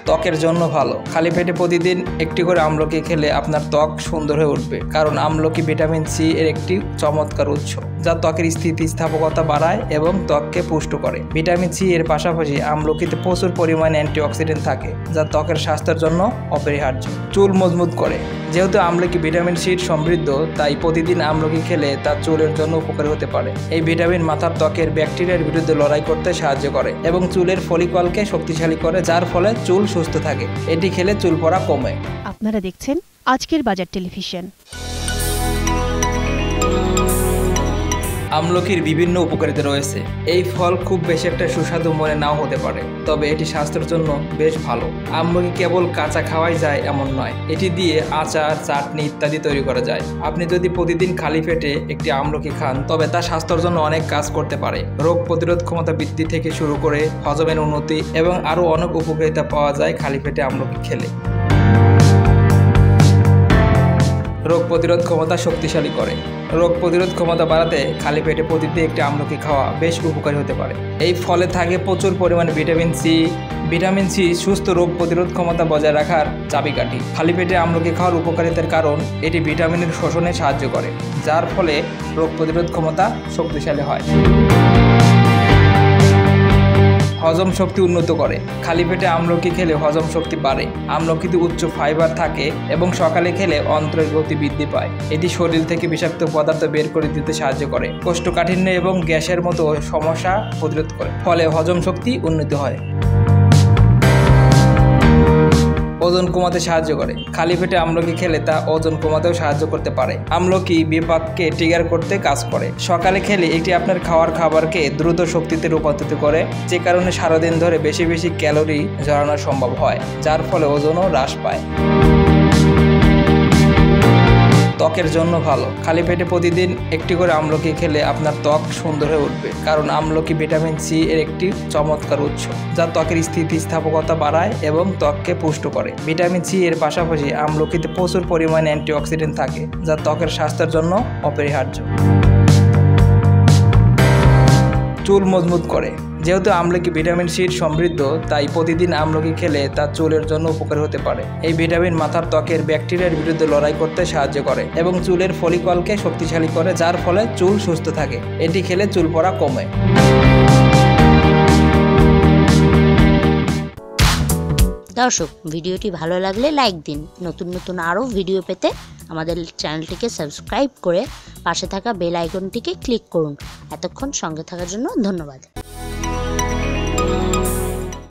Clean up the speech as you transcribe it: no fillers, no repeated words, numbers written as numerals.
ত্বকের জন্য ভালো। খালি পেটে প্রতিদিন একটি করে আমলকি খেলে আপনার ত্বক সুন্দর হয়ে উঠবে, কারণ আমলকি ভিটামিন সি এর একটি চমৎকার উৎস, যা ত্বকের স্থিতিস্থাপকতা বাড়ায় এবং ত্বককে পুষ্ট করে। ভিটামিন সি এর পাশাপাশি আমলকিতে প্রচুর পরিমাণে অ্যান্টিঅক্সিডেন্ট থাকে, যা ত্বকের স্বাস্থ্যের জন্য অপরিহার্য। চুল মজবুত করে। যেহেতু আমলকি ভিটামিন সি সমৃদ্ধ, তাই প্রতিদিন আমলকি খেলে তা চুলের জন্য উপকারী হতে পারে। এই ভিটামিন মাথার ত্বকের ব্যাকটেরিয়ার বিরুদ্ধে লড়াই করতে সাহায্য করে এবং চুলের ফলিকলকে শক্তিশালী করে, যার ফলে চুল সুস্থ থাকে। এটি খেলে চুল পড়া কমে। আপনারা দেখছেন আজকের বাজার টেলিভিশন। আমলকির বিভিন্ন উপকারিতা রয়েছে। এই ফল খুব বেশি একটা সুস্বাদু মনে নাও হতে পারে, তবে এটি স্বাস্থ্যের জন্য বেশ ভালো। আমলকি কেবল কাঁচা খাওয়াই যায় এমন নয়, এটি দিয়ে আচার, চাটনি ইত্যাদি তৈরি করা যায়। আপনি যদি প্রতিদিন খালি পেটে একটি আমলকি খান, তবে তা স্বাস্থ্যের জন্য অনেক কাজ করতে পারে। রোগ প্রতিরোধ ক্ষমতা বৃদ্ধি থেকে শুরু করে হজমের উন্নতি এবং আরও অনেক উপকারিতা পাওয়া যায় খালি পেটে আমলকি খেলে। রোগ প্রতিরোধ ক্ষমতা শক্তিশালী করে। রোগ প্রতিরোধ ক্ষমতা বাড়াতে খালি পেটে প্রতিদিন একটি আমলকি খাওয়া বেশ উপকারী হতে পারে। এই ফলে থাকে প্রচুর পরিমাণে ভিটামিন সি। ভিটামিন সি সুস্থ রোগ প্রতিরোধ ক্ষমতা বজায় রাখার চাবিকাঠি। খালি পেটে আমলকি খাওয়ার উপকারিতার কারণ এটি ভিটামিনের শোষণে সাহায্য করে, যার ফলে রোগ প্রতিরোধ ক্ষমতা শক্তিশালী হয়। হজম শক্তি উন্নত করে। খালি পেটে আমলকি খেলে হজম শক্তি বাড়ে। আমলকিতে উচ্চ ফাইবার থাকে এবং সকালে খেলে অন্ত্রের গতি বৃদ্ধি পায়। এটি শরীর থেকে বিষাক্ত পদার্থ বের করে দিতে সাহায্য করে। কোষ্ঠকাঠিন্য এবং গ্যাসের মতো সমস্যা প্রতিরোধ করে, ফলে হজম শক্তি উন্নত হয়। ওজন কমাতে সাহায্য করে। খালি পেটে আমলকি খেলে তা ওজন কমাতেও সাহায্য করতে পারে। আমলকি বিপাককে ট্রিগার করতে কাজ করে। সকালে খেলে এটি আপনার খাবারকে দ্রুত শক্তিতে রূপান্তরিত করে, যে কারণে সারাদিন ধরে বেশি বেশি ক্যালোরি ঝরানো সম্ভব হয়, যার ফলে ওজনও হ্রাস পায়। ত্বকের জন্য ভালো। খালি পেটে প্রতিদিন একটি করে আমলকি খেলে আপনার ত্বক সুন্দর হয়ে উঠবে, কারণ আমলকি ভিটামিন সি এর একটি চমৎকার উৎস, যা ত্বকের স্থিতিস্থাপকতা বাড়ায় এবং ত্বককে পুষ্ট করে। ভিটামিন সি এর পাশাপাশি আমলকিতে প্রচুর পরিমাণে অ্যান্টিঅক্সিডেন্ট থাকে, যা ত্বকের স্বাস্থ্যের জন্য অপরিহার্য। চুল মজবুত করে। যেহেতু আমলকি ভিটামিন সি সমৃদ্ধ, তাই প্রতিদিন আমলকি খেলে তা চুলের জন্য উপকারী হতে পারে। এই ভিটামিন মাথার ত্বকের ব্যাকটেরিয়ার বিরুদ্ধে লড়াই করতে সাহায্য করে এবং চুলের ফলিকলকে শক্তিশালী করে, যার ফলে চুল সুস্থ থাকে। এটি খেলে চুল পড়া কমে। দর্শক, ভিডিওটি ভালো লাগলে লাইক দিন। নতুন নতুন আরও ভিডিও পেতে আমাদের চ্যানেলটিকে সাবস্ক্রাইব করে পাশে থাকা বেল আইকনটিকে ক্লিক করুন। এতক্ষণ সঙ্গে থাকার জন্য ধন্যবাদ।